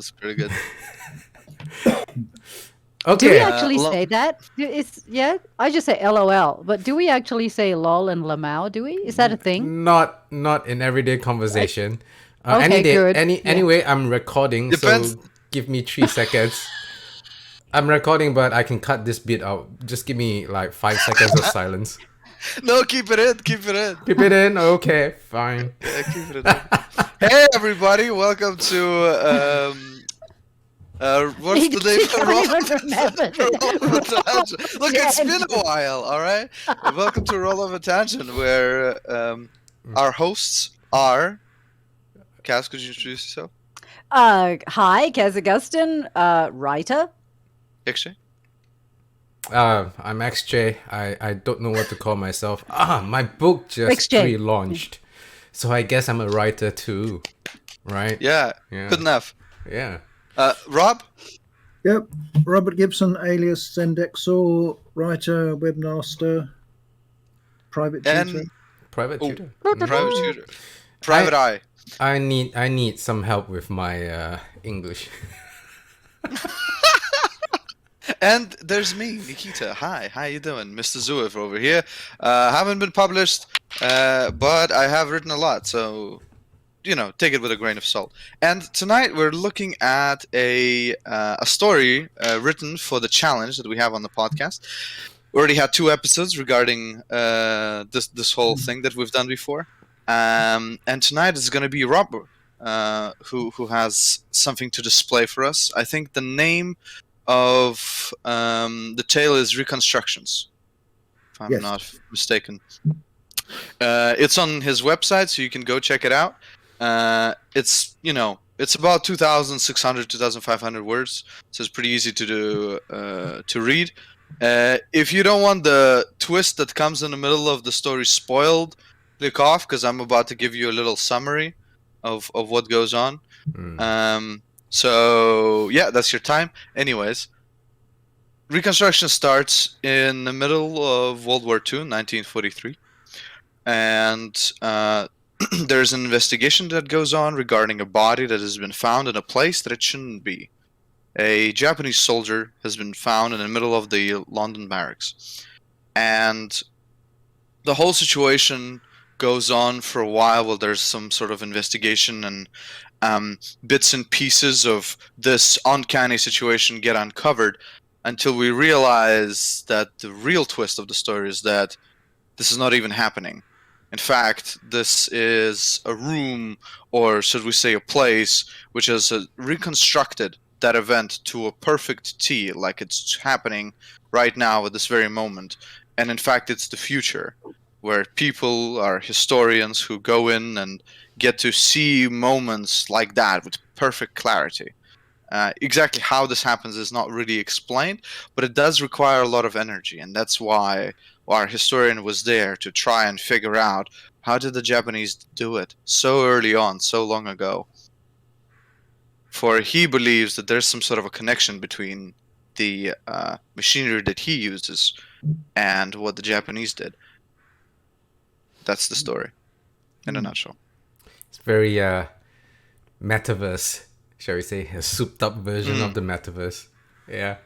was pretty good. Okay. Do we actually say that? I just say LOL, but do we actually say lol and lamau? Do we? Is that a thing? Not in everyday conversation. Okay, any day, good. Anyway, I'm recording, Depends. so give me 3 seconds. I'm recording, but I can cut this bit out. Just give me like 5 seconds of silence. No, keep it in. Keep it in. Keep it in. Okay, fine. Yeah, keep it in. Hey, everybody! Welcome to what's the name? Roll of a Tangent. Look, it's been a while. All right. Welcome to Roll of a Tangent, where our hosts are. Cass, could you introduce yourself? Hi, Kaz Augustin, writer. XJ? I'm XJ. I don't know what to call myself. My book just XJ. pre-launched, so I guess I'm a writer too, right? Yeah. Yeah. Good enough. Yeah. Rob? Yep, Robert Gibson, alias Zendexor, writer, webmaster, private tutor. And Private tutor. private tutor. Private eye. I need some help with my English. And there's me, Nikita. Hi, how you doing? Mr. Zuev over here. Haven't been published, but I have written a lot, so, take it with a grain of salt. And tonight we're looking at a story written for the challenge that we have on the podcast. We already had 2 episodes regarding this whole thing that we've done before. And tonight is going to be Robert, who has something to display for us. I think the name of the tale is Reconstructions, if I'm not mistaken. It's on his website, so you can go check it out. It's about 2,600, 2,500 words, so it's pretty easy to read. If you don't want the twist that comes in the middle of the story spoiled, click off, because I'm about to give you a little summary of what goes on. So, yeah, that's your time. Anyways, Reconstruction starts in the middle of World War II, 1943. And there's an investigation that goes on regarding a body that has been found in a place that it shouldn't be. A Japanese soldier has been found in the middle of the London barracks. And the whole situation goes on for a while there's some sort of investigation, and bits and pieces of this uncanny situation get uncovered until we realize that the real twist of the story is that this is not even happening. In fact, this is a room, or should we say a place, which has reconstructed that event to a perfect T, like it's happening right now at this very moment. And in fact, it's the future, where people are historians who go in and get to see moments like that with perfect clarity. Exactly how this happens is not really explained, but it does require a lot of energy, and that's why our historian was there to try and figure out how did the Japanese do it so early on, so long ago. For he believes that there's some sort of a connection between the machinery that he uses and what the Japanese did. That's the story, in a nutshell. It's very metaverse, shall we say, a souped-up version of the metaverse. Yeah.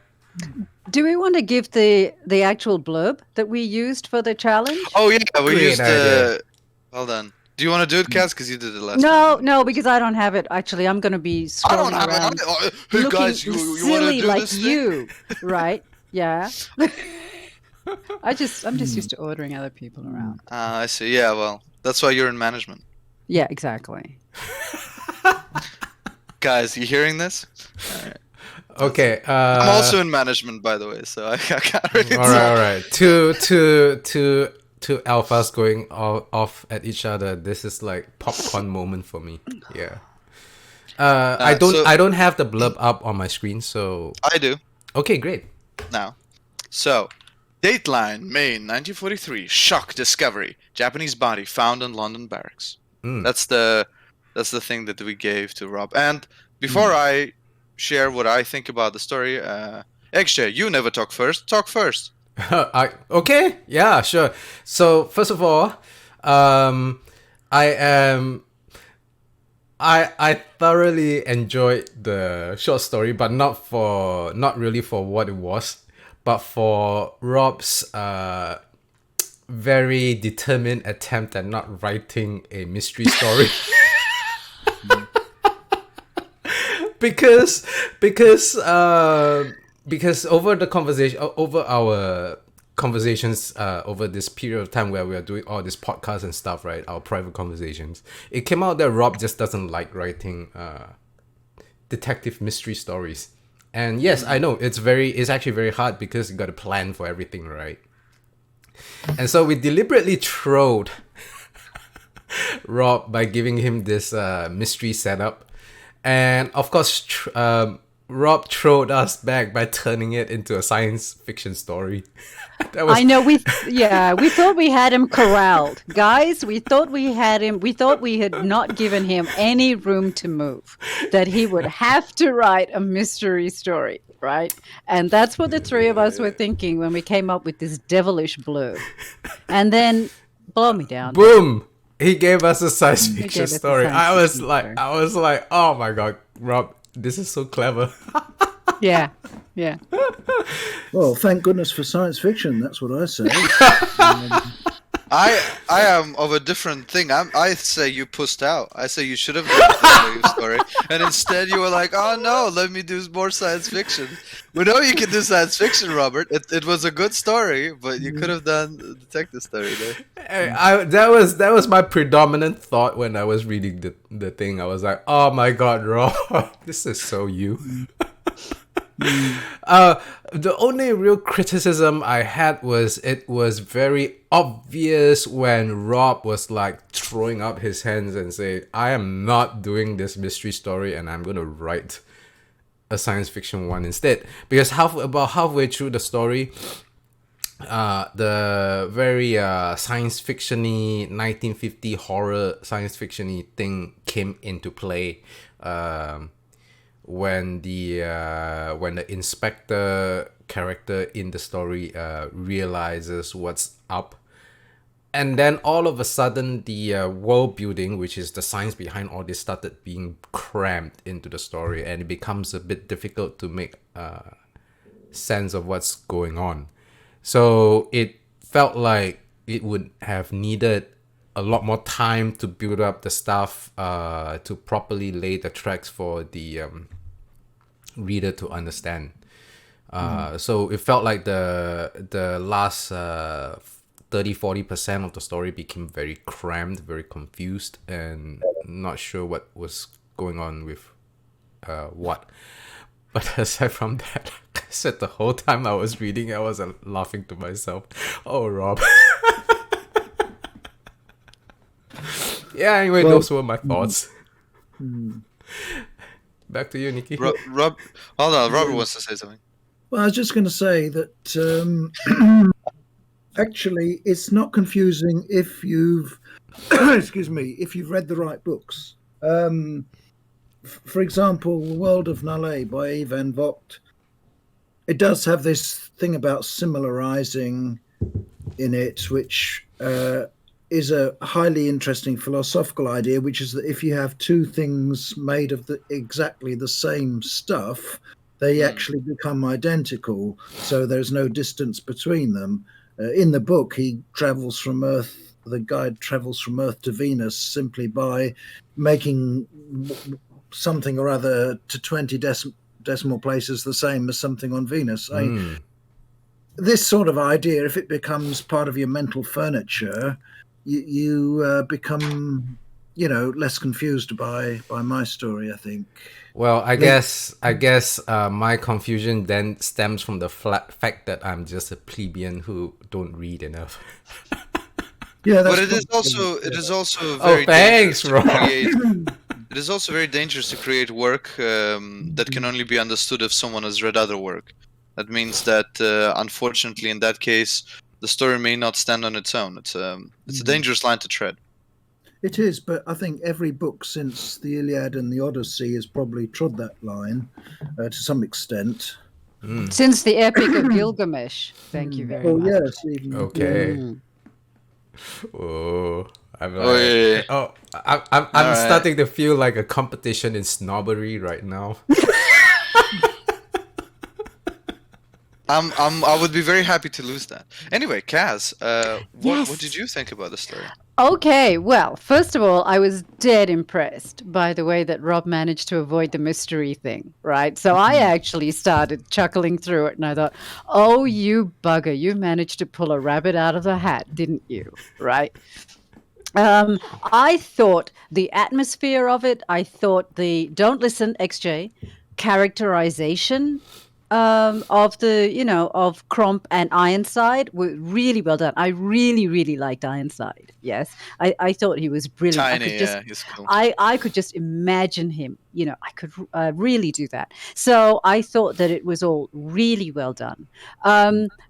Do we want to give the actual blurb that we used for the challenge? Oh yeah, we Great used idea. Hold on. Do you want to do it, Cass? Because you did it last time. No, because I don't have it. Actually, I'm going to be I don't scrolling have around, it. Hey looking guys, you want to silly do like this thing? you, right? Yeah. I'm just used to ordering other people around. I see. Yeah, well, that's why you're in management. Yeah, exactly. Guys, you hearing this? All right. Okay. I'm also in management, by the way, so I can't really all right. Two alphas going off at each other. This is like popcorn moment for me. Yeah. I don't have the blurb up on my screen, so I do. okay, great. Now. So, Dateline, May 1943. Shock discovery. Japanese body found in London barracks. That's the thing that we gave to Rob. And before I share what I think about the story, XJ, you never talk first. Talk first. Okay, yeah, sure. So first of all, I am I thoroughly enjoyed the short story, but not really for what it was, but for Rob's very determined attempt at not writing a mystery story. because over the conversation, over our conversations over this period of time where we are doing all these podcasts and stuff, right, our private conversations, it came out that Rob just doesn't like writing detective mystery stories. And yes, I know it's actually very hard because you got to plan for everything, right? And so we deliberately trolled Rob by giving him this mystery setup. And of course, Rob trolled us back by turning it into a science fiction story. I know we thought we had him corralled. Guys, we thought we had him. We thought we had not given him any room to move, that he would have to write a mystery story, right? And that's what the three of us were thinking when we came up with this devilish blue. And then blow me down. Boom! He gave us a science fiction story. I was like, oh my god, Rob, this is so clever. Yeah. Well, thank goodness for science fiction. That's what I say. I am of a different thing. I say you pushed out. I say you should have done a story, and instead you were like, "Oh no, let me do more science fiction." We know you can do science fiction, Robert. It was a good story, but you could have done a detective story there. That was my predominant thought when I was reading the thing. I was like, "Oh my god, Rob, this is so you." The only real criticism I had was it was very obvious when Rob was like throwing up his hands and saying, I am not doing this mystery story and I'm going to write a science fiction one instead. Because about halfway through the story, the very science fiction-y 1950 horror science fiction-y thing came into play. When the inspector character in the story realizes what's up, and then all of a sudden the world building, which is the science behind all this, started being crammed into the story, and it becomes a bit difficult to make sense of what's going on. So it felt like it would have needed a lot more time to build up the stuff, to properly lay the tracks for the reader to understand. So it felt like the last 30-40% of the story became very crammed, very confused, and not sure what was going on with what. But aside from that, like I said, the whole time I was reading, I was laughing to myself. Oh, Rob. Yeah, anyway, those were my thoughts. Back to you, Nikki. Hold on, Robert wants to say something. Well, I was just going to say that actually, it's not confusing if you've if you've read the right books. For example, The World of Nalé by E. van Vogt. It does have this thing about similarizing in it, which is a highly interesting philosophical idea, which is that if you have two things made of exactly the same stuff, they actually become identical. So there's no distance between them. In the book, the guide travels from Earth to Venus simply by making something or other to 20 decimal places the same as something on Venus. This sort of idea, if it becomes part of your mental furniture, you become, less confused by my story, I think. Well, I guess my confusion then stems from the fact that I'm just a plebeian who don't read enough. Yeah, but it is also very thanks, Rob. It is also very dangerous to create work that can only be understood if someone has read other work. That means that unfortunately, in that case, the story may not stand on its own. It's a dangerous line to tread. It is, but I think every book since the Iliad and the Odyssey has probably trod that line to some extent. Since the Epic of Gilgamesh. Thank you very much. Yes. Even, okay. Oh, I'm Oh, like, yeah. oh, I'm Alright. starting to feel like a competition in snobbery right now. I would be very happy to lose that. Anyway, Kaz, what Yes. did you think about the story? Okay, well, first of all, I was dead impressed by the way that Rob managed to avoid the mystery thing, right? So I actually started chuckling through it and I thought, oh, you bugger, you managed to pull a rabbit out of the hat, didn't you? Right? I thought the atmosphere of it, I thought the, don't listen, XJ, characterization of the, of Crump and Ironside were really well done. I really, really liked Ironside. Yes. I thought he was brilliant. Tiny, yeah, he's cool. I could just imagine him, I could really do that. So I thought that it was all really well done.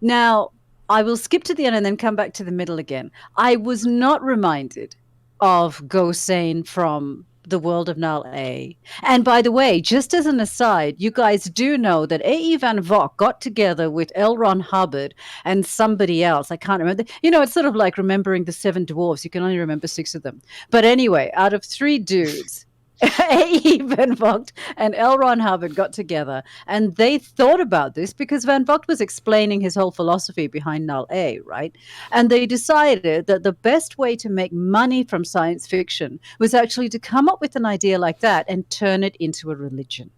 Now, I will skip to the end and then come back to the middle again. I was not reminded of Gosane from the world of Null A. And by the way, just as an aside, you guys do know that A.E. Van Vogt got together with L. Ron Hubbard and somebody else. I can't remember. It's sort of like remembering the seven dwarfs. You can only remember six of them. But anyway, out of three dudes, A.E. Van Vogt and L. Ron Hubbard got together and they thought about this because Van Vogt was explaining his whole philosophy behind Null A, right? And they decided that the best way to make money from science fiction was actually to come up with an idea like that and turn it into a religion.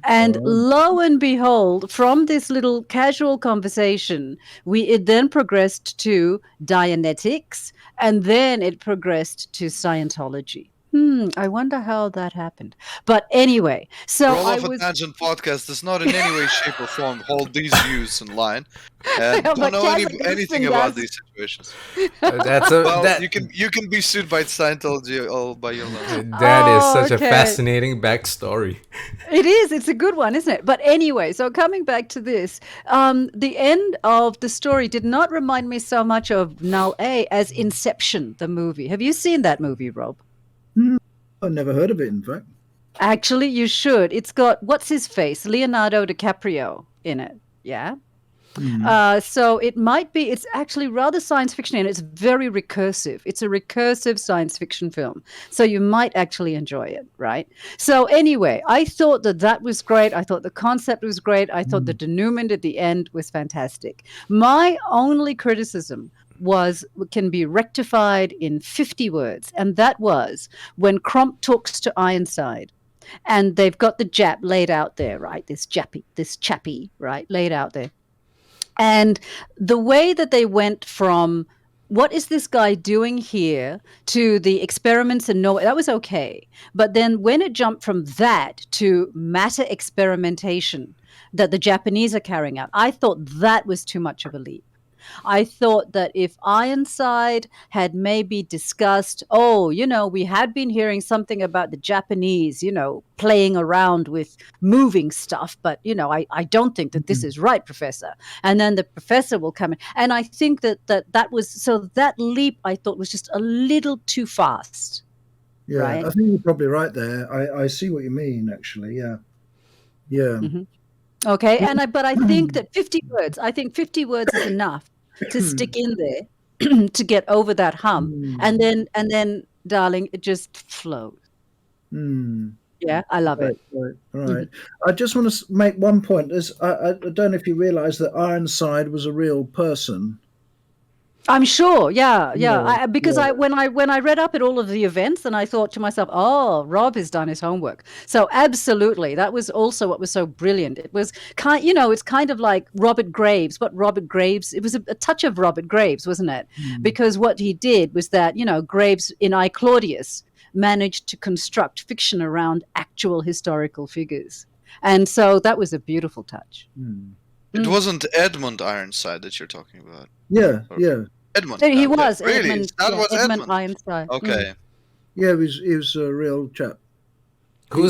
And lo and behold, from this little casual conversation, it then progressed to Dianetics, and then it progressed to Scientology. I wonder how that happened. But anyway, so Roll I Off a was. Tangent podcast does not in any way, shape, or form hold these views in line. And Yeah, don't but know Kaz anything Gibson about does. these situations. That's a Well, that you can be sued by Scientology all by your lonesome. that is such a Okay. fascinating backstory. It is. It's a good one, isn't it? But anyway, so coming back to this, the end of the story did not remind me so much of Null A as Inception, the movie. Have you seen that movie, Rob? I've never heard of it, in fact. Actually, you should. It's got, what's his face? Leonardo DiCaprio in it. Yeah. So it might be, it's actually rather science fiction and it's very recursive. It's a recursive science fiction film. So you might actually enjoy it, right? So anyway, I thought that was great. I thought the concept was great. I thought the denouement at the end was fantastic. My only criticism can be rectified in 50 words. And that was when Crump talks to Ironside. And they've got the Jap laid out there, right? This chappie, right? Laid out there. And the way that they went from what is this guy doing here to the experiments and that was okay. But then when it jumped from that to matter experimentation that the Japanese are carrying out, I thought that was too much of a leap. I thought that if Ironside had maybe discussed, we had been hearing something about the Japanese, playing around with moving stuff, but, I don't think that this is right, Professor. And then the professor will come in. And I think that was, so that leap I thought was just a little too fast. Yeah, Right? I think you're probably right there. I see what you mean, actually. Yeah. Yeah. Okay. But I think that 50 words is enough to stick in there to get over that hump. And then, darling, it just flows. Yeah, I love it. Right. I just want to make one point. I don't know if you realise that Ironside was a real person. I'm sure, yeah. When I read up at all of the events, and I thought to myself, oh, Rob has done his homework. So absolutely, that was also what was so brilliant. It was it's kind of like Robert Graves. It was a touch of Robert Graves, wasn't it? Because what he did was that Graves in I, Claudius managed to construct fiction around actual historical figures, and so that was a beautiful touch. It wasn't Edmund Ironside that you're talking about. Yeah. Edmund. He was really? Edmund, That was Edmund. Ironside. Okay. Yeah, he was a real chap. Who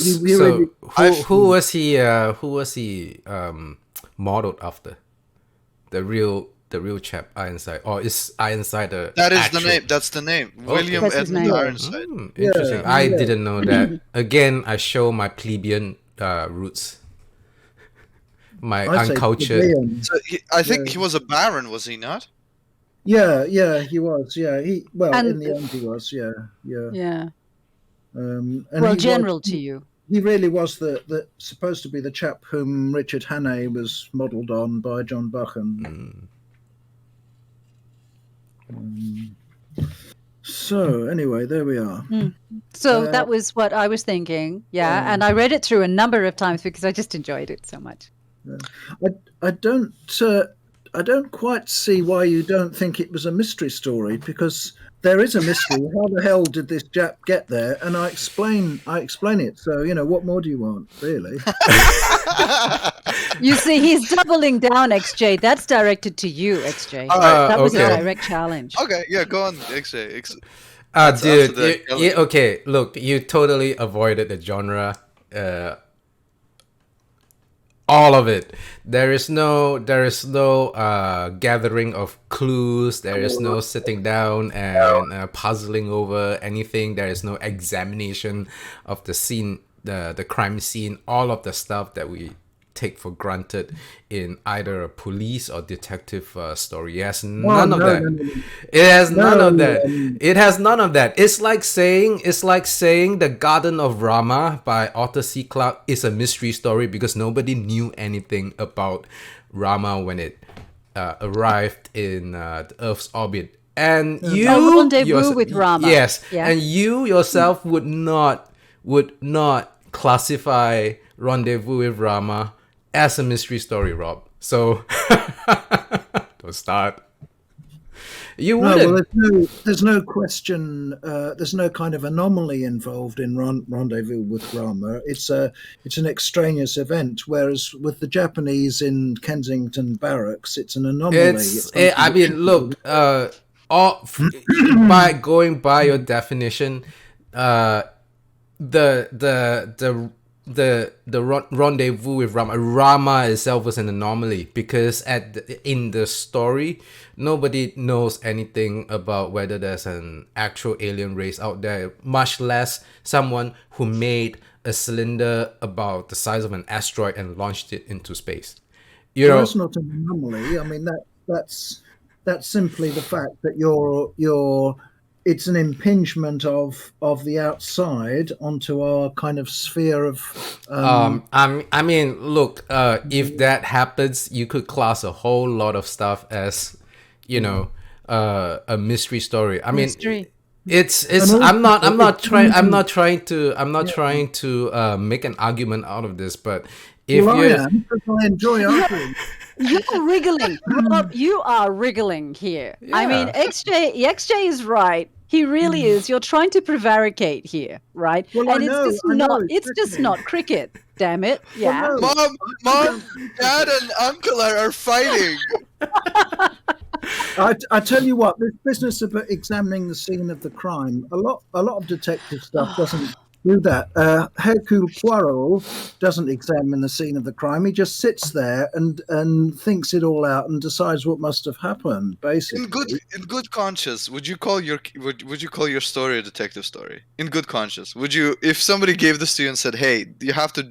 was he modeled after? The real chap Ironside, or is Ironside the That is actual... the name. That's the name. Okay. William That's his Edmund name. Ironside. Interesting. Yeah, I didn't know that. Again, I show my plebeian roots. My I'd say uncultured. plebeian. So I think he was a baron, was he not? Yeah, he was. Yeah, in And the end, he was. Yeah. yeah, And well, general to you. he really was the supposed to be the chap whom Richard Hannay was modelled on by John Buchan. So anyway, there we are. So that was what I was thinking. Yeah, and I read it through a number of times because I just enjoyed it so much. I don't quite see why you don't think it was a mystery story, because there is a mystery. How the hell did this Jap get there? And I explain it. So what more do you want, really? You see, he's doubling down, XJ. That's directed to you, XJ. That was a direct challenge. Okay, yeah, go on, XJ. Dude, okay, look, you totally avoided the genre. All of it. There is no gathering of clues. There is no sitting down and puzzling over anything. There is no examination of the scene, the crime scene. All of the stuff that we take for granted in either a police or detective story. It has none of that. It has none of that. It has none of that. It's like saying The Garden of Rama by Arthur C. Clarke is a mystery story because nobody knew anything about Rama when it arrived in the Earth's orbit. And you rendezvous with Rama. Yes. Yeah. And you yourself would not classify Rendezvous with Rama as a mystery story, Rob. So don't start. You wouldn't. Well, there's no question. There's no kind of anomaly involved in Rendezvous with Rama. It's an extraneous event. Whereas with the Japanese in Kensington Barracks, it's an anomaly. I mean, look. By going by your definition, the rendezvous with Rama itself was an anomaly because in the story nobody knows anything about whether there's an actual alien race out there, much less someone who made a cylinder about the size of an asteroid and launched it into space. That's not an anomaly. I mean that's simply the fact that it's an impingement of the outside onto our kind of sphere of. I mean, look. If that happens, you could class a whole lot of stuff as, a mystery story. I mean, it's. I'm not trying to make an argument out of this, but if I enjoy arguing. You're wriggling, Rob. You are wriggling here. Yeah. I mean, XJ is right. He really is. You're trying to prevaricate here, right? Well, and it's just not cricket. Damn it! Yeah. Well, Mom, Dad, and Uncle are fighting. I tell you what, this business of examining the scene of the crime, a lot of detective stuff doesn't do that. Hercule Poirot doesn't examine the scene of the crime. He just sits there and thinks it all out and decides what must have happened. Basically, in good conscience, would you call your story a detective story? In good conscience, would you, if somebody gave this to you and said, "Hey, you have to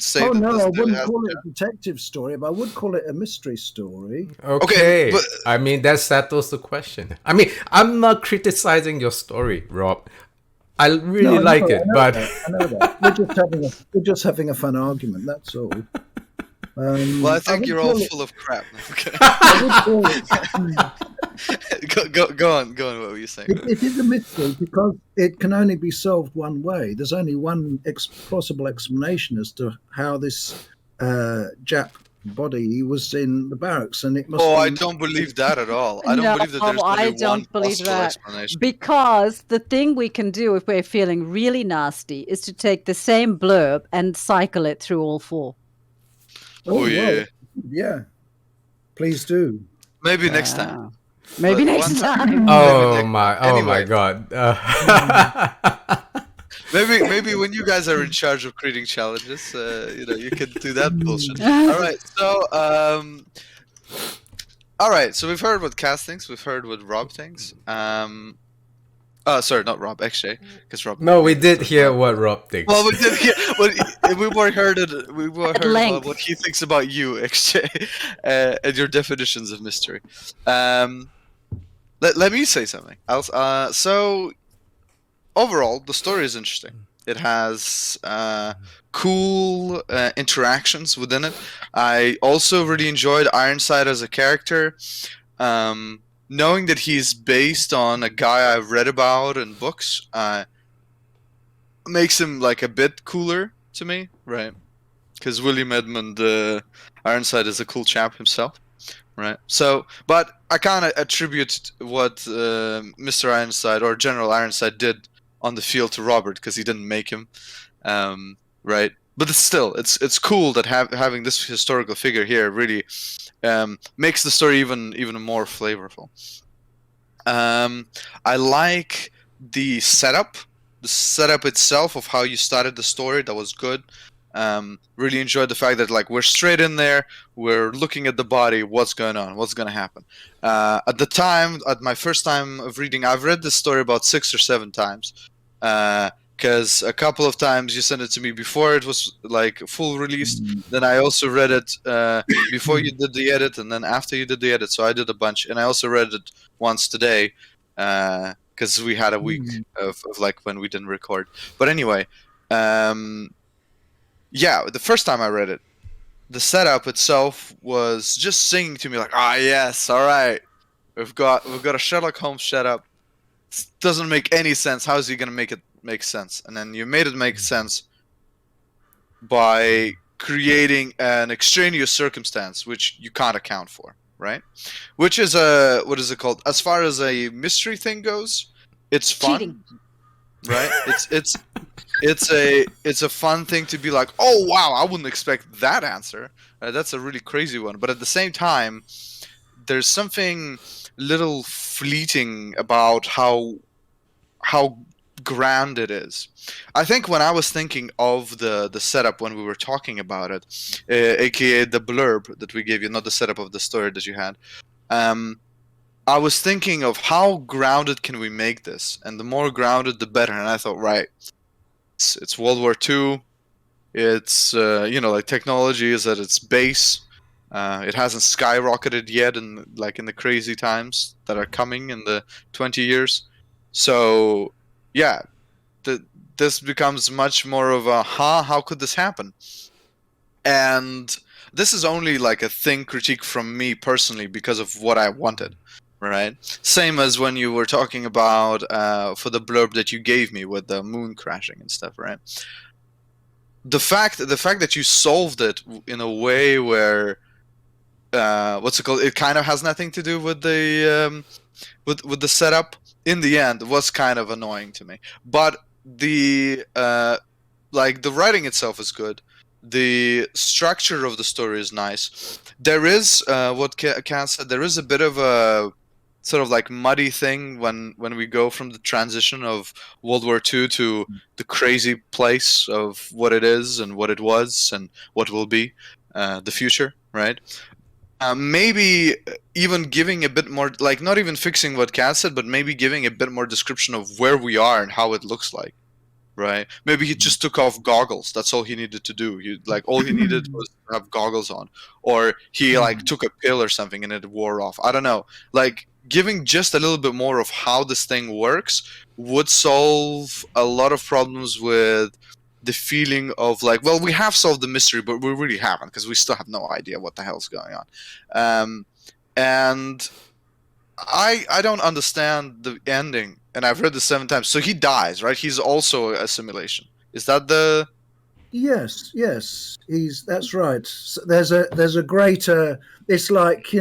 say"? Oh no, I wouldn't call it a detective story, but I would call it a mystery story. Okay, but I mean that settles the question. I mean, I'm not criticizing your story, Rob. I really like it, but I know that. We're just having a fun argument. That's all. Well, I think you're all full of crap. Okay. Go on. What were you saying? It is a mystery because it can only be solved one way. There's only one possible explanation as to how this Jap body was in the barracks, and it must. I don't believe that at all. I don't believe that there's only one possible explanation. Because the thing we can do if we're feeling really nasty is to take the same blurb and cycle it through all four. Yeah. Please do. Maybe next time. Maybe next time. My God. Maybe when you guys are in charge of creating challenges, you can do that bullshit. All right. So we've heard what Cass thinks. We've heard what Rob thinks. Sorry, not Rob. XJ, because Rob. No, we did hear what Rob thinks. Well, we did hear. We more heard it. We more heard about what he thinks about you, XJ, and your definitions of mystery. let me say something else. So overall, the story is interesting. It has cool interactions within it. I also really enjoyed Ironside as a character. Knowing that he's based on a guy I've read about in books makes him like a bit cooler to me, right? Because William Edmund Ironside is a cool chap himself, right? So, but I kind of attribute what Mr. Ironside or General Ironside did on the field to Robert because he didn't make him, right? But it's cool that having this historical figure here really makes the story even more flavorful. I like the setup itself of how you started the story. That was good. Really enjoyed the fact that like we're straight in there, we're looking at the body, what's going on, what's going to happen. At the time, at my first time of reading, I've read this story about 6 or 7 times. Because a couple of times you sent it to me before it was like full released. Then I also read it before you did the edit, and then after you did the edit. So I did a bunch, and I also read it once today because we had a week of like when we didn't record. But anyway, yeah, the first time I read it, the setup itself was just singing to me like, yes, all right, we've got a Sherlock Holmes setup. Doesn't make any sense. How is he gonna make it make sense? And then you made it make sense by creating an extraneous circumstance which you can't account for, right? Which is a what is it called? As far as a mystery thing goes, it's fun, Cheating. right? It's a fun thing to be like, oh wow, I wouldn't expect that answer. That's a really crazy one. But at the same time, there's something little fleeting about how grand it is. I think when I was thinking of the setup when we were talking about it, aka the blurb that we gave you, not the setup of the story that you had, I was thinking of how grounded can we make this, and the more grounded the better. And I thought, right, it's World War II. It's like technology is at its base. It hasn't skyrocketed yet in the crazy times that are coming in the 20 years. So yeah, this becomes much more of a how could this happen? And this is only like a thing critique from me personally because of what I wanted, right? Same as when you were talking about for the blurb that you gave me with the moon crashing and stuff, right? The fact that you solved it in a way where what's it called? It kind of has nothing to do with the with the setup. In the end, was kind of annoying to me. But the the writing itself is good. The structure of the story is nice. There is what Can said. There is a bit of a sort of like muddy thing when we go from the transition of World War II to the crazy place of what it is and what it was and what will be the future, right? Maybe even giving a bit more, like not even fixing what Kat said, but maybe giving a bit more description of where we are and how it looks like, right? Maybe he just took off goggles. That's all he needed to do. All he needed was to have goggles on, or he like took a pill or something and it wore off. I don't know. Like giving just a little bit more of how this thing works would solve a lot of problems with the feeling of like, well, we have solved the mystery, but we really haven't because we still have no idea what the hell's going on. And I don't understand the ending, and I've read this 7 times. So he dies, right? He's also a simulation. Is that the? Yes, that's right. So there's a greater. It's like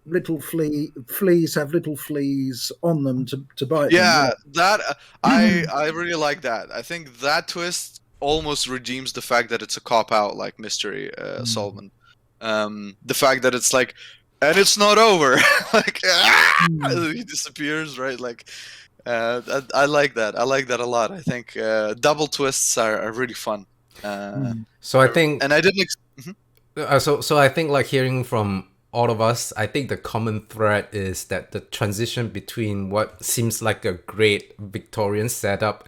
little fleas have little fleas on them to bite. Yeah, them. that I really like that. I think that twist almost redeems the fact that it's a cop out like mystery solvent. The fact that it's like, and it's not over. Like he disappears, right? Like I like that. I like that a lot. I think double twists are really fun. So I think, and I didn't. so I think like hearing from all of us, I think the common thread is that the transition between what seems like a great Victorian setup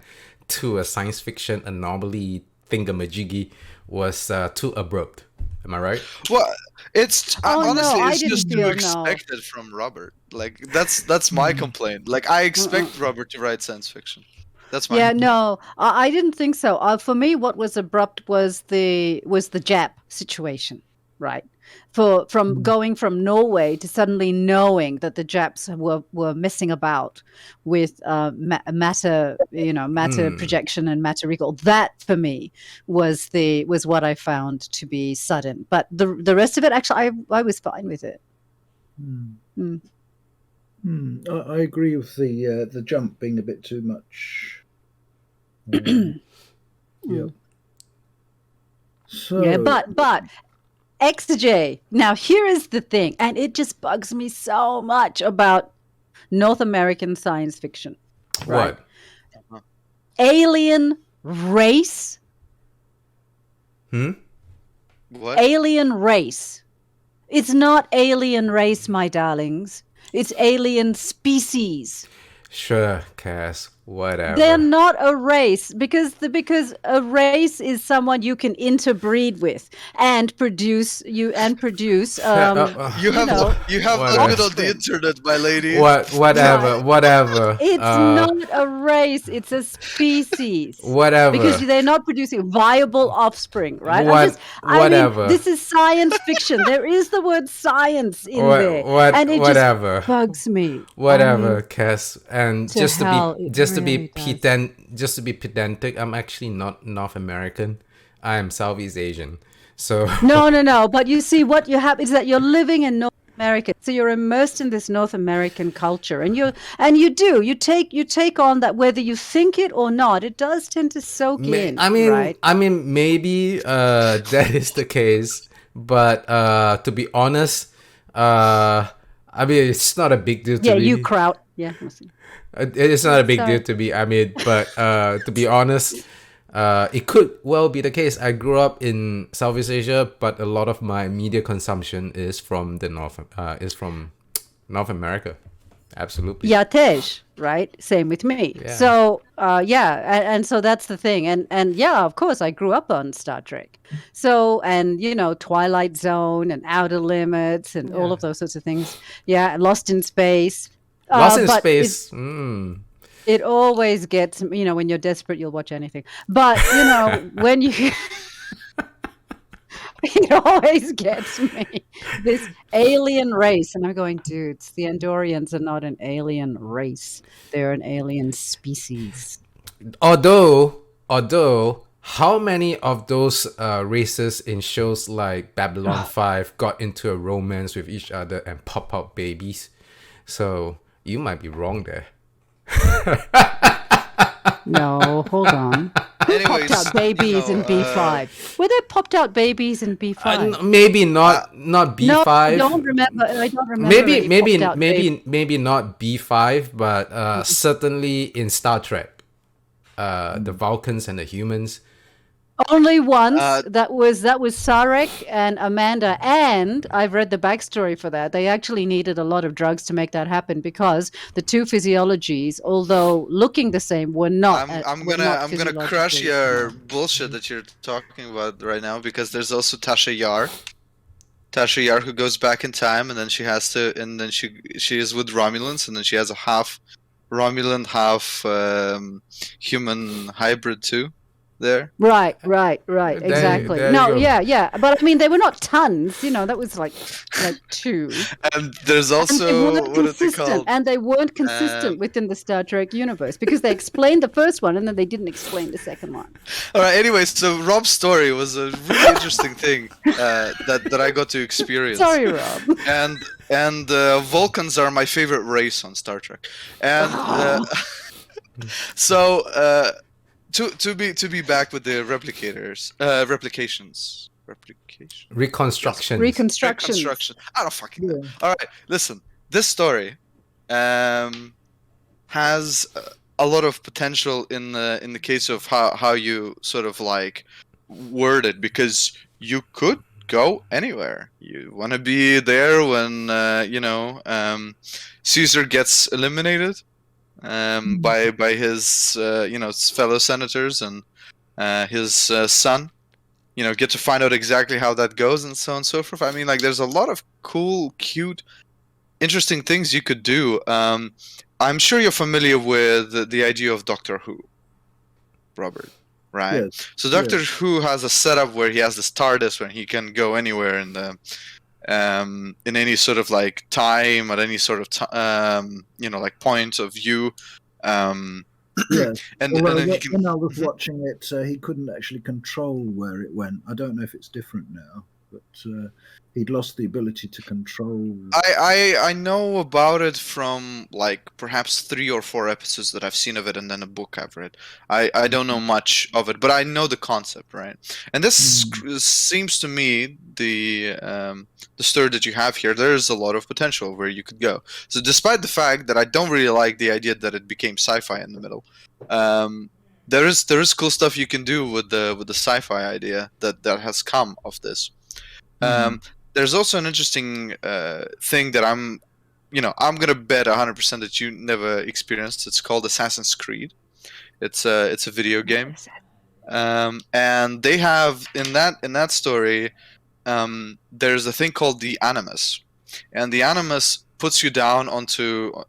to a science fiction anomaly thingamajiggy was too abrupt. Am I right? Well, it's Oh, no, honestly, I it's didn't just too feel no. expected from Robert. Like that's my complaint. Like I expect Robert to write science fiction. That's my Yeah, no, I didn't think so. For me, what was abrupt was the Jap situation, right? From going from Norway to suddenly knowing that the Japs were messing about with matter, matter projection and matter recall. That for me was what I found to be sudden. But the rest of it, actually, I was fine with it. Mm. I agree with the jump being a bit too much. Yeah. So Yeah, but XJ. Now here is the thing, and it just bugs me so much about North American science fiction. Right? What? Alien race. What? Alien race. It's not alien race, my darlings. It's alien species. Sure, Cass. Whatever. They're not a race because a race is someone you can interbreed with and produce. You have know, looked on the internet, my lady. Whatever. It's not a race, it's a species. Whatever. Because they're not producing viable offspring, right? Whatever. This is science fiction. There is the word science in there. And it whatever. just bugs me. Whatever, Cass. And to hell, it really just to be pedantic, I'm actually not North American. I am Southeast Asian. So No. But you see, what you have is that you're living in North America, so you're immersed in this North American culture, and you take on that, whether you think it or not. It does tend to soak in. Right? I mean, maybe that is the case, but to be honest, I mean, it's not a big deal to me. You kraut. Yeah. It's not a big deal to me. I mean, but to be honest, it could well be the case. I grew up in Southeast Asia, but a lot of my media consumption is from North America. Absolutely. Yeah, Tej, right? Same with me. Yeah. So, and so that's the thing. And yeah, of course, I grew up on Star Trek. So, and Twilight Zone and Outer Limits and all of those sorts of things. Yeah, Lost in Space. Lost in Space. It always gets, when you're desperate, you'll watch anything. But, when you... It always gets me. This alien race. And I'm going, dudes, the Andorians are not an alien race. They're an alien species. Although, how many of those races in shows like Babylon 5 got into a romance with each other and pop out babies? So you might be wrong there. No, hold on. Anyways, popped out babies in B5? Were there popped out babies in B5? Maybe not B5. No, I don't remember. Maybe not B5, but certainly in Star Trek, the Vulcans and the humans. Only once. That was Sarek and Amanda, and I've read the backstory for that. They actually needed a lot of drugs to make that happen because the two physiologies, although looking the same, were not. I'm gonna crush your bullshit that you're talking about right now, because there's also Tasha Yar. Tasha Yar, who goes back in time, and then she is with Romulans, and then she has a half Romulan, half human hybrid too. There. Right. Exactly. Yeah. But I mean, they were not tons. That was like two. And there's also and they weren't consistent within the Star Trek universe because they explained the first one and then they didn't explain the second one. All right. Anyways, so Rob's story was a really interesting thing that I got to experience. Sorry, Rob. And Vulcans are my favorite race on Star Trek, and so. To be back with the replications. Reconstructions. I don't fucking know. All right, listen. This story has a lot of potential in the case of how you sort of like word it, because you could go anywhere. You want to be there when Caesar gets eliminated. By his fellow senators and his son, get to find out exactly how that goes and so on and so forth. I mean, like, there's a lot of cool, cute, interesting things you could do. I'm sure you're familiar with the idea of Doctor Who, Robert, right? Yes. So Doctor Who has a setup where he has this TARDIS where he can go anywhere in the in any sort of like time, at any sort of like point of view. Yeah. and Although then he can. when I was watching it, he couldn't actually control where it went. I don't know if it's different now, but he'd lost the ability to control. I know about it from like perhaps 3 or 4 episodes that I've seen of it, and then a book I've read. I don't know much of it, but I know the concept, right? And this seems to me the story that you have here. There's a lot of potential where you could go. So despite the fact that I don't really like the idea that it became sci-fi in the middle, there is cool stuff you can do with the sci-fi idea that has come of this. There's also an interesting thing that I'm gonna bet 100% that you never experienced. It's called Assassin's Creed. It's a video game, and they have in that story, there's a thing called the Animus, and the Animus puts you down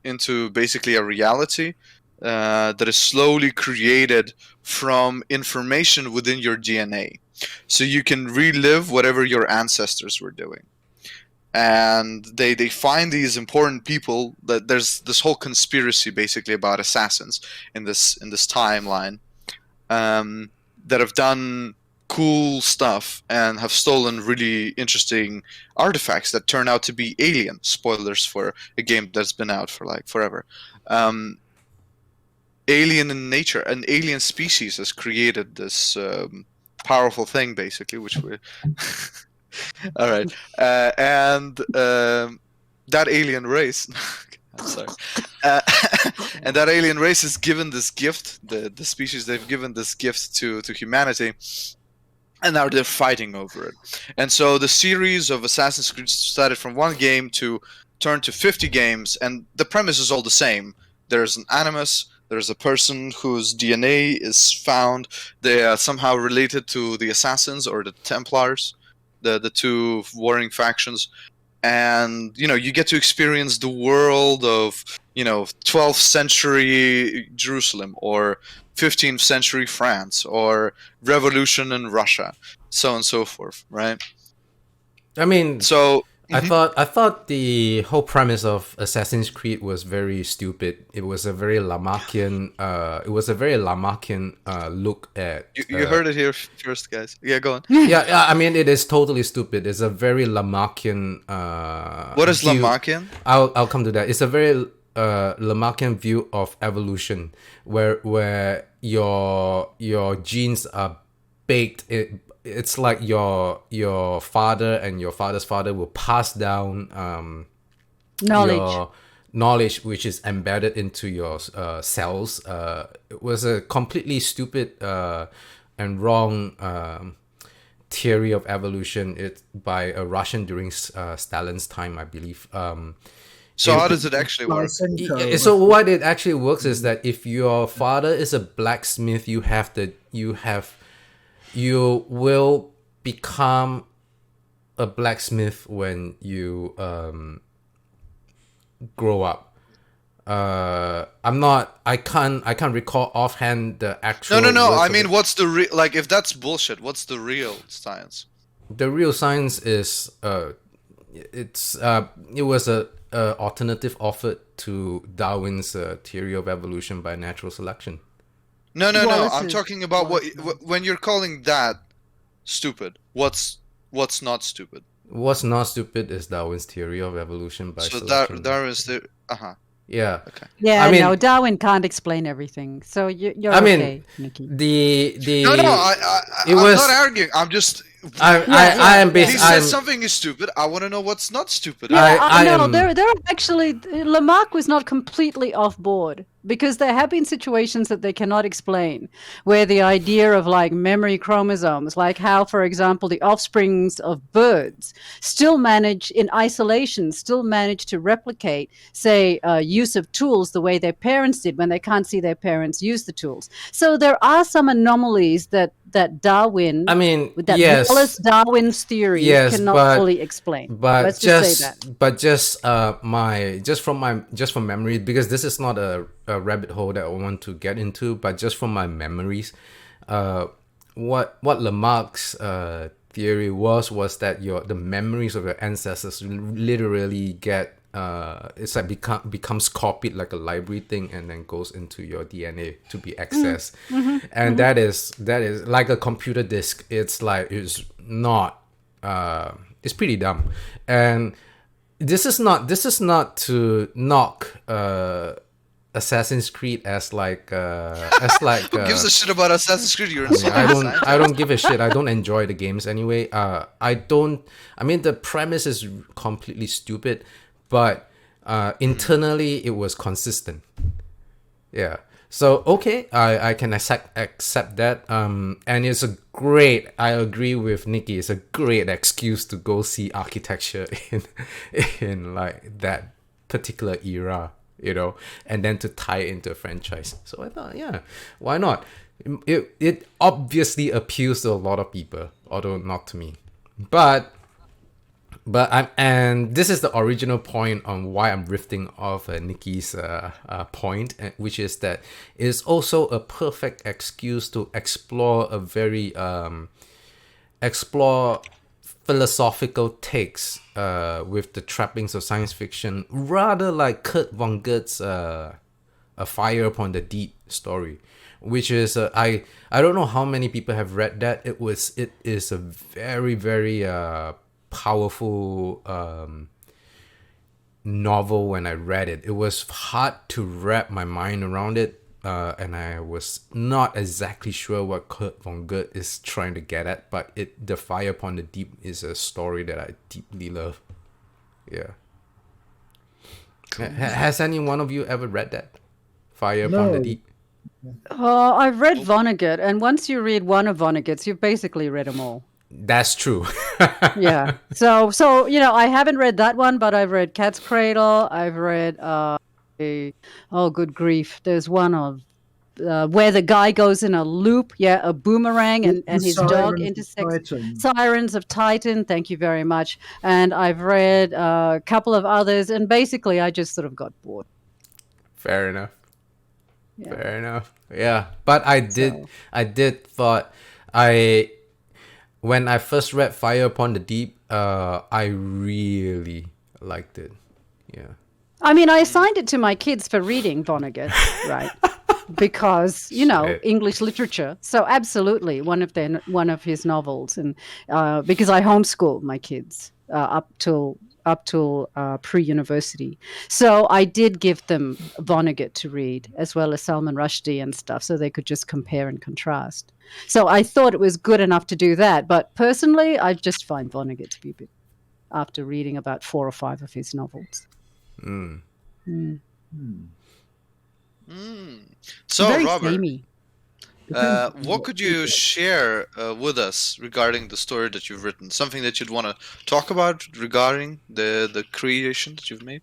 into basically a reality that is slowly created from information within your DNA. So you can relive whatever your ancestors were doing. And they find these important people. That there's this whole conspiracy basically about assassins in this timeline that have done cool stuff and have stolen really interesting artifacts that turn out to be alien. Spoilers for a game that's been out for like forever. Alien in nature, an alien species has created this powerful thing basically, which we all right, and that alien race I'm sorry and that alien race is given this gift, the species, they've given this gift to humanity, and now they're fighting over it. And so the series of Assassin's Creed started from 1 game to turn to 50 games, and the premise is all the same. There's an Animus. There's a person whose DNA is found. They are somehow related to the Assassins or the Templars, the 2 warring factions. And, you get to experience the world of, 12th century Jerusalem or 15th century France or revolution in Russia, so on and so forth, right? I mean, so I thought the whole premise of Assassin's Creed was very stupid. It was a very Lamarckian. Look at. You heard it here first, guys. Yeah, go on. Yeah. I mean, it is totally stupid. It's a very Lamarckian. What is view. Lamarckian? I'll come to that. It's a very Lamarckian view of evolution, where your genes are baked. It's like your father and your father's father will pass down knowledge which is embedded into your cells. It was a completely stupid and wrong theory of evolution. It's by a Russian during Stalin's time, I believe. So how does it actually work? So what it actually works is that if your father is a blacksmith, you will become a blacksmith when you grow up. I can't recall offhand the actual. No. I mean, what's the like? If that's bullshit, what's the real science? The real science is it was a alternative offered to Darwin's theory of evolution by natural selection. No. I'm talking about when you're calling that stupid. What's not stupid? What's not stupid is Darwin's theory of evolution by selection. So Darwin's the Yeah. Okay. Yeah, no, Darwin can't explain everything. So you're okay, Nikki. No, I'm not arguing. I'm just. I am basically. He says something is stupid. I want to know what's not stupid. Yeah, there are actually Lamarck was not completely off board, because there have been situations that they cannot explain, where the idea of like memory chromosomes, like how, for example, the offsprings of birds still manage in isolation, to replicate, say, use of tools the way their parents did when they can't see their parents use the tools. So there are some anomalies that that Darwin, I mean, with that yes, Wallace Darwin's theory yes, cannot fully explain. Let's just say that. just from memory, because this is not a rabbit hole that I want to get into, but just from my memories, what Lamarck's theory was that the memories of your ancestors literally get it's like becomes copied like a library thing, and then goes into your DNA to be accessed. And that is like a computer disk. It's not it's pretty dumb. And this is not to knock Assassin's Creed as like Who gives a shit about Assassin's Creed? You're insulting I don't give a shit. I don't enjoy the games anyway. I mean, the premise is completely stupid, but internally it was consistent. Yeah. So okay, I can accept that. And it's a great. I agree with Nikki. It's a great excuse to go see architecture in like that particular era, and then to tie it into a franchise. So I thought, yeah, why not? It obviously appeals to a lot of people, although not to me. But and this is the original point on why I'm riffing off Nikki's point, which is that it's also a perfect excuse to explore philosophical takes with the trappings of science fiction, rather like Kurt Vonnegut's A Fire Upon the Deep story, which is I don't know how many people have read that. It is a very, very powerful novel. When I read it, it was hard to wrap my mind around it, and I was not exactly sure what Kurt Vonnegut is trying to get at, but The Fire Upon the Deep is a story that I deeply love. Yeah. Cool. Has any one of you ever read that? Fire Upon the Deep? Oh, I've read Vonnegut, and once you read one of Vonnegut's, you've basically read them all. That's true. Yeah. So I haven't read that one, but I've read Cat's Cradle. I've read good grief. There's one of where the guy goes in a loop, a boomerang, and his dog intersects. Sirens of Titan. Thank you very much. And I've read a couple of others, and basically I just sort of got bored. Fair enough. Yeah. Fair enough. Yeah, but I did thought when I first read Fire Upon the Deep, I really liked it. Yeah. I mean, I assigned it to my kids for reading Vonnegut, right? Because English literature. So absolutely one of his novels, and because I homeschooled my kids up till pre-university. So I did give them Vonnegut to read, as well as Salman Rushdie and stuff, so they could just compare and contrast. So I thought it was good enough to do that. But personally, I just find Vonnegut to be a bit, after reading about 4 or 5 of his novels. So, very Robert, samey. what could you share with us regarding the story that you've written? Something that you'd want to talk about regarding the creation that you've made?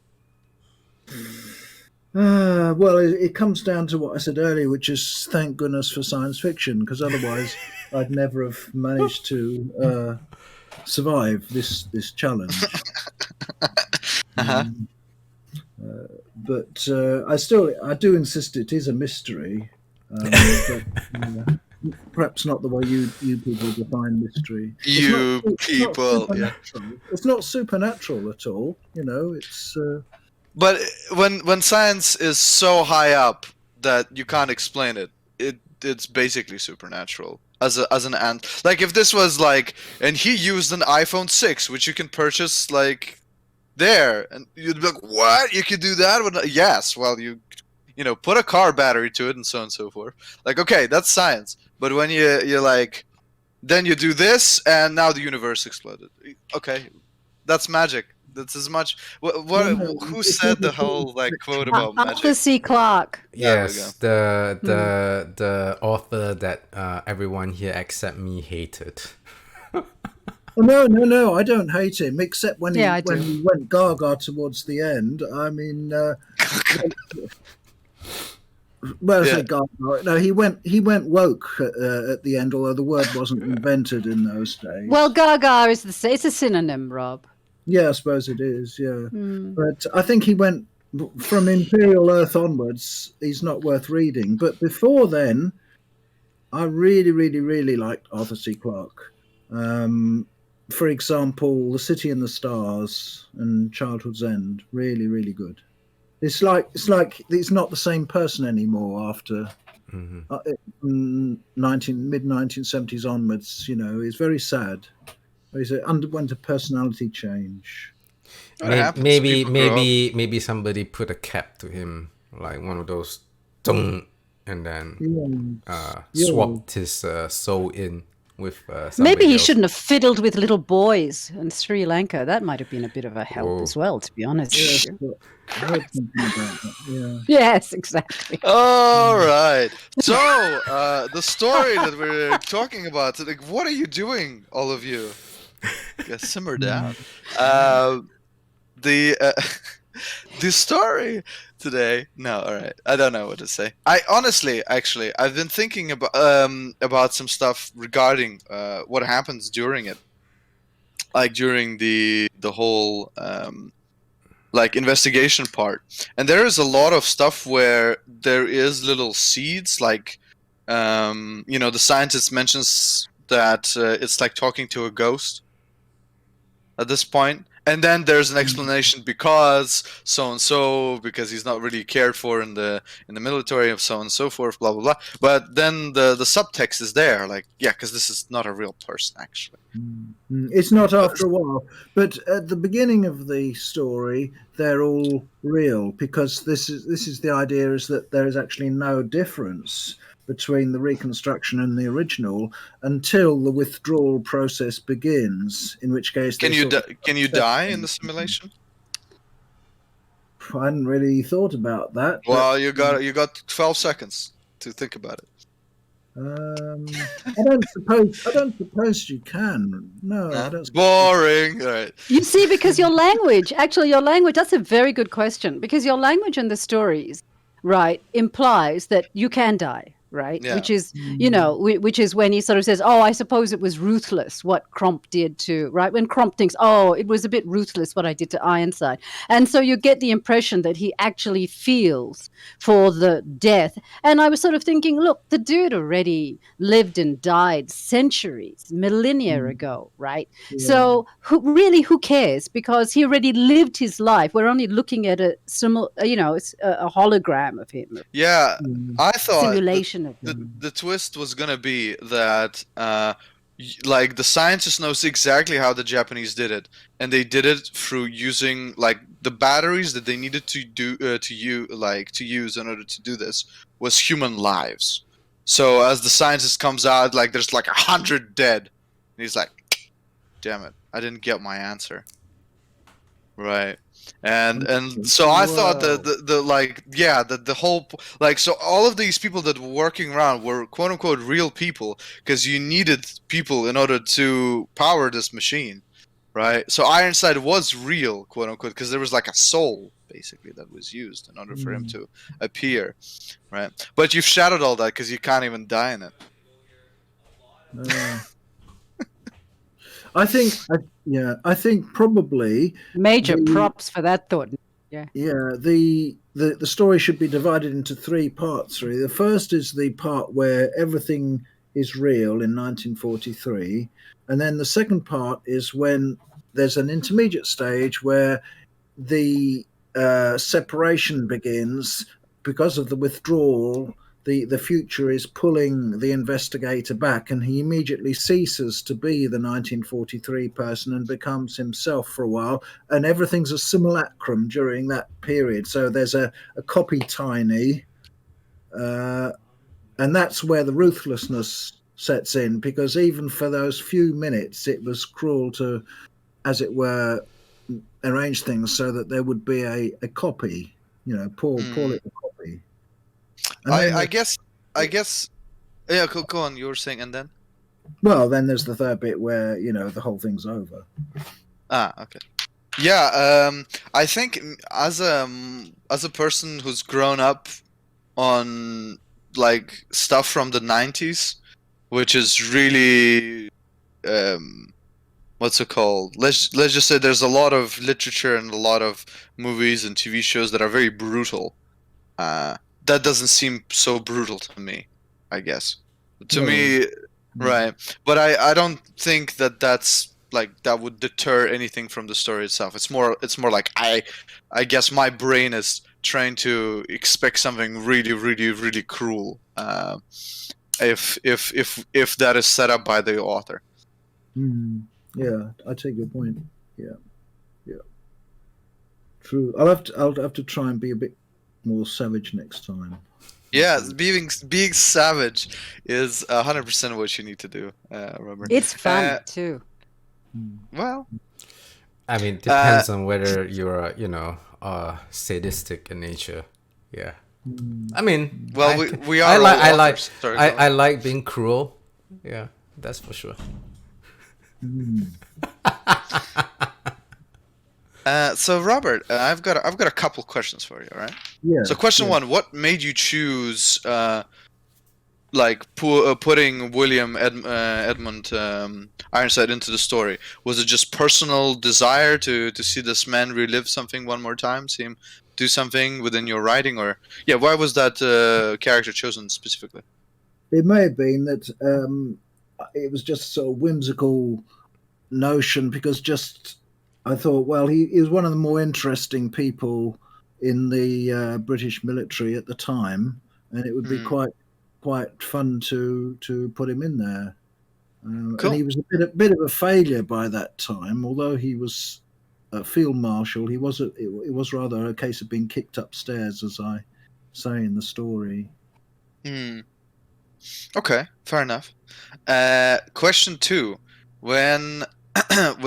Well, it comes down to what I said earlier, which is thank goodness for science fiction, because otherwise I'd never have managed to survive this challenge. But I do insist it is a mystery. But, perhaps not the way you people define mystery. It's not supernatural at all. It's. But when science is so high up that you can't explain it, it's basically supernatural. As an ant, like if this was like, and he used an iPhone 6, which you can purchase like there, and you'd be like, what? You could do that? Yes. Well, you put a car battery to it, and so on and so forth. Like, okay, that's science. But when you're like, then you do this, and now the universe exploded. Okay, that's magic. That's as much. Who said the whole quote about magic? Arthur C. Clarke. Yes, the author that everyone here except me hated. No, I don't hate him, except when he went gaga towards the end. I mean, Well, I Yeah. say Gargoyle. No, he went woke at the end, although the word wasn't invented in those days. Well, Gaga is it's a synonym, Rob. Yeah, I suppose it is. Yeah, Mm. but I think he went from Imperial Earth onwards. He's not worth reading. But before then, I really, really, really liked Arthur C. Clarke. For example, The City and the Stars and Childhood's End. Really, really good. It's like he's not the same person anymore after mid 1970s onwards. You know, it's very sad. He underwent a personality change. What happens? People grow up. Maybe somebody put a cap to him, like one of those, "Tung," and then Yeah. swapped his soul in with Maybe somebody he else. shouldn't have fiddled with little boys in Sri Lanka. That might have been a bit of a help Whoa. as well, to be honest Yes, with you. but I heard something about that. Yeah. Yes, exactly. All right. So the story that we're talking about. Like, what are you doing, all of you? Yeah, simmer down. The the story today. No, all right. I don't know what to say. I honestly, actually, I've been thinking about some stuff regarding what happens during it, like during the whole like investigation part. And there is a lot of stuff where there is little seeds, like you know, the scientist mentions that it's like talking to a ghost at this point. And then there's an explanation because so and so, because he's not really cared for in the military of so and so forth, blah blah blah. But then the subtext is there, like, yeah, because this is not a real person actually. It's not after a while, but at the beginning of the story, they're all real because this is the idea is that there is actually no difference between the reconstruction and the original until the withdrawal process begins. In which case, Can they you sort of can you accept die in them. the simulation? I hadn't really thought about that. Well, you got 12 seconds to think about it. I don't suppose you can. No, I don't. Boring. All right. You see, because your language, that's a very good question. Because your language in the stories, right, implies that you can die, right? Yeah. Which is, you know, which is when he sort of says, oh, I suppose it was ruthless what Cromp did to, right? When Cromp thinks, oh, it was a bit ruthless what I did to Ironside. And so you get the impression that he actually feels for the death. And I was sort of thinking, look, the dude already lived and died centuries, millennia ago, right? So who cares? Because he already lived his life. We're only looking at a it's a hologram of him, Yeah, I thought simulation of him. the twist was gonna be that like the scientist knows exactly how the Japanese did it, and they did it through using like the batteries that they needed to do to use in order to do this was human lives. So as the scientist comes out, like there's like 100 dead, and he's like, "Damn it, I didn't get my answer." Right. And so I thought that the like, yeah, that the whole like, so all of these people that were working around were quote unquote real people, because you needed people in order to power this machine, right? So Ironside was real, quote unquote, because there was like a soul basically that was used in order for him to appear, right? But you've shadowed all that because you can't even die in it. I think probably Major props for that thought. Yeah. Yeah, the story should be divided into three parts. Really, the first is the part where everything is real in 1943, and then the second part is when there's an intermediate stage where the separation begins because of the withdrawal. The future is pulling the investigator back, and he immediately ceases to be the 1943 person and becomes himself for a while, and everything's a simulacrum during that period. So there's a copy tiny, and that's where the ruthlessness sets in, because even for those few minutes it was cruel to, as it were, arrange things so that there would be a copy, Paul it a copy. I guess, yeah, go on. You were saying, and then? Well, then there's the third bit where, the whole thing's over. Okay. Yeah, I think as a person who's grown up on like stuff from the 90s, which is really what's it called? Let's just say there's a lot of literature and a lot of movies and TV shows that are very brutal. That doesn't seem so brutal to me, I guess. To No. me, right. But I don't think that that's like that would deter anything from the story itself. It's more like I guess my brain is trying to expect something really, really, really cruel. If that is set up by the author. Yeah, I take your point. Yeah. True. I'll have to try and be a bit more savage next time. Yeah, being savage is 100% what you need to do, Robert. It's fun too. Well, I mean, depends on whether you're, sadistic in nature. Yeah. I mean, well, we are. I like being cruel. Yeah, that's for sure. So Robert, I've got a couple questions for you. All right. Yeah. So question one: what made you choose putting William Edmund Ironside into the story? Was it just personal desire to see this man relive something one more time, see him do something within your writing, or why was that character chosen specifically? It may have been that it was just sort of whimsical notion, because I thought, well, he was one of the more interesting people in the British military at the time, and it would be quite fun to put him in there. Cool. And he was a bit of a failure by that time, although he was a field marshal. It was rather a case of being kicked upstairs, as I say in the story. Okay, fair enough. Question two: when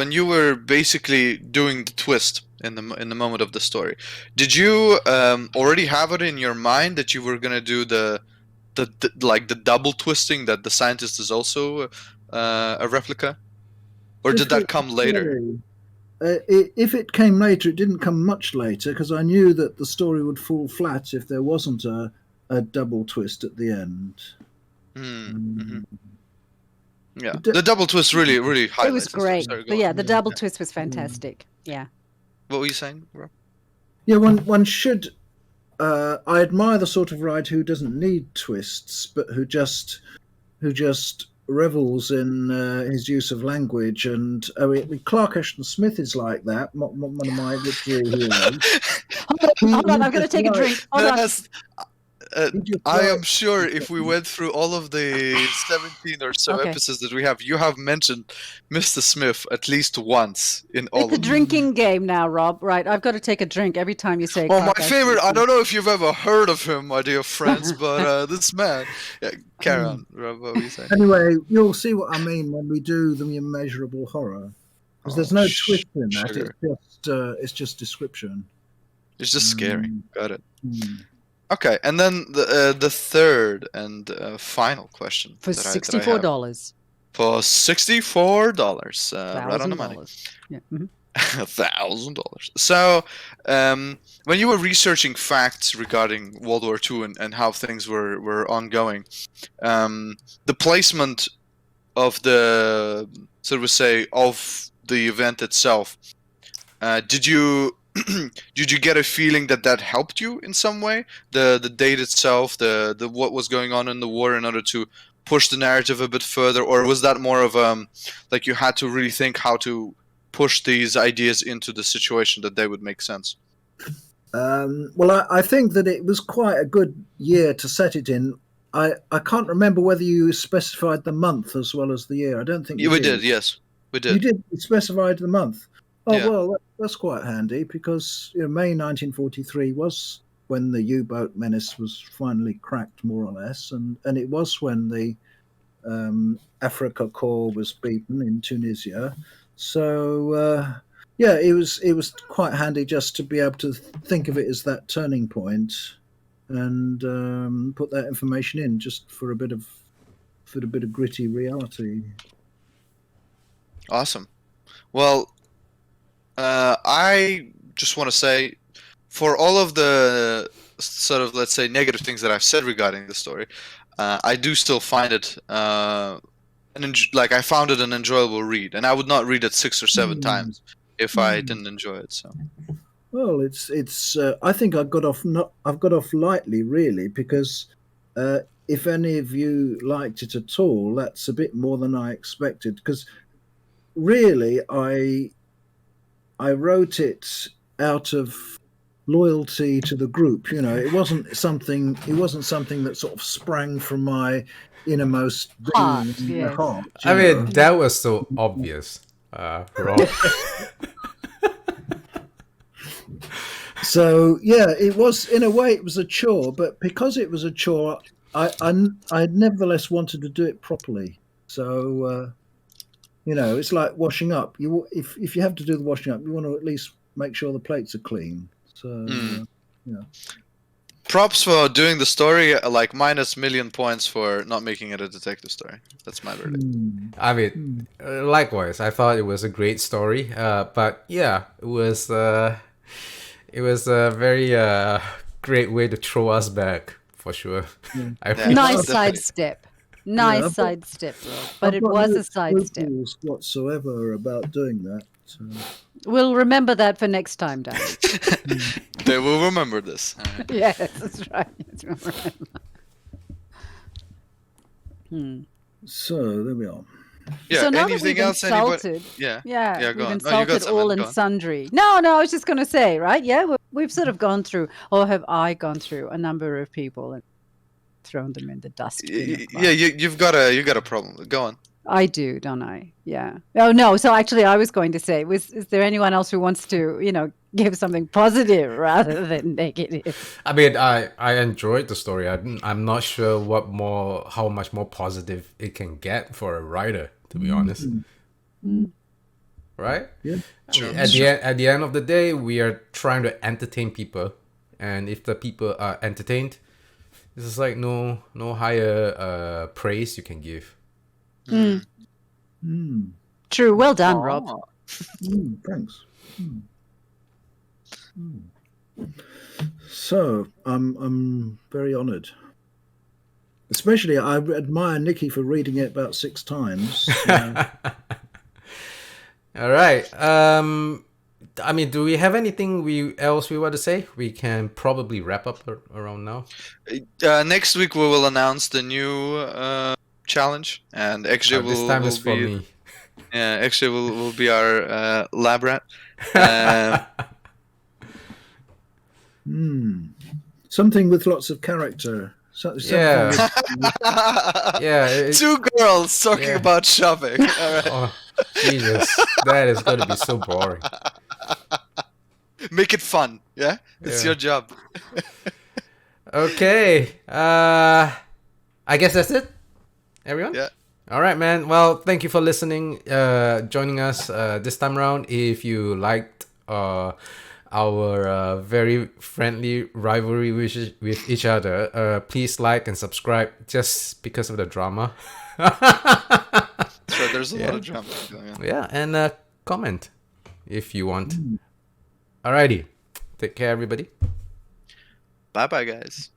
you were basically doing the twist in the moment of the story, did you already have it in your mind that you were gonna do the double twisting, that the scientist is also a replica, or did that come later? If it came later, it didn't come much later, because I knew that the story would fall flat if there wasn't a double twist at the end. Yeah, the double twist really highlights. It was great. But the double twist was fantastic. Yeah. What were you saying, Rob? Yeah, one should. I admire the sort of writer who doesn't need twists, but who just revels in his use of language. And Clark Ashton Smith is like that. One of my literary heroes. Hold on, I'm going to take a drink. Hold on. I am sure if we went through all of the 17 or so episodes that we have, you have mentioned Mr. Smith at least once in all of them. It's a drinking game now, Rob. Right, I've got to take a drink every time you say. Oh, my favorite. I don't know if you've ever heard of him, my dear friends, but this man. Yeah, carry on, Rob. What were you saying? Anyway, you'll see what I mean when we do the immeasurable horror, because there's no twist in that. It's just description. It's just scary. Got it. Okay, and then the third and final question for $64. For $64, right on the money. Yeah. $1,000. So, when you were researching facts regarding World War II and how things were ongoing, the placement of the event itself, did you get a feeling that helped you in some way? The date itself, the what was going on in the war, in order to push the narrative a bit further, or was that more of like you had to really think how to push these ideas into the situation that they would make sense? Well, I think that it was quite a good year to set it in. I can't remember whether you specified the month as well as the year. I don't think we did. Yes, we did. You did. You specified the month. Oh, yeah. Well, that's quite handy, because May 1943 was when the U-boat menace was finally cracked, more or less, and it was when the Africa Corps was beaten in Tunisia. So it was quite handy just to be able to think of it as that turning point, and put that information in just for a bit of gritty reality. Awesome. Well, I just want to say, for all of the sort of, let's say, negative things that I've said regarding the story, I do still find it like I found it an enjoyable read, and I would not read it 6 or 7 times if I didn't enjoy it. So Well, it's. I think I've got off lightly, really, because if any of you liked it at all, that's a bit more than I expected. Because really, I wrote it out of loyalty to the group. You know, it wasn't something. It wasn't something that sort of sprang from my innermost Heart, being, yes. heart. I you mean, know. that was so obvious. Rob. So yeah, it was, in a way it was a chore, but because it was a chore, I nevertheless wanted to do it properly. So you know, it's like washing up. If you have to do the washing up, you want to at least make sure the plates are clean. So yeah. props for doing the story, like minus million points for not making it a detective story. That's my verdict. I mean, likewise, I thought it was a great story. But yeah, it was a very great way to throw us back for sure. I Yeah. Nice definitely. sidestep. Nice I've got- sidestep, Rob. But I've it got was no a sidestep. scruples whatsoever about doing that. We'll remember that for next time, Dan. They will remember this. All right. Yes, that's right. Yes, we'll remember. So there we are. Yeah. So now that anything we've else? insulted, Anybody? Yeah. yeah, Yeah, go we've on. Oh, you got insulted all something. and Go on. sundry. No, I was just going to say, right? Yeah, we've sort of gone through, or have I gone through, a number of people and thrown them in the dustbin. of Yeah, you've got a problem. Go on. I do, don't I? Yeah. Oh no. So actually, I was going to say, is there anyone else who wants to, give something positive rather than negative? I mean, I enjoyed the story. I'm not sure how much more positive it can get for a writer, to be honest. Right? Yeah. I mean, at the end of the day, we are trying to entertain people, and if the people are entertained, this is like no higher praise you can give. True. Well done, Rob. Oh. Thanks. So I'm very honoured. Especially, I admire Nikki for reading it about 6 times. All right. I mean, do we have anything else we want to say? We can probably wrap up around now. Next week we will announce the new challenge, and XJ This time is for be me. yeah, XJ will be our lab rat. Something with lots of character. Something Yeah. with- Yeah. 2 girls talking yeah. about shopping. All right. Oh, Jesus, that is going to be so boring. Make it fun. Yeah, it's Yeah. your job. Okay. I guess that's it. Everyone? Yeah. All right, man. Well, thank you for listening, joining us this time around. If you liked our very friendly rivalry with each other, please like and subscribe just because of the drama. That's right. There's a lot of drama going on. Yeah, and comment if you want. Alrighty. Take care, everybody. Bye, guys.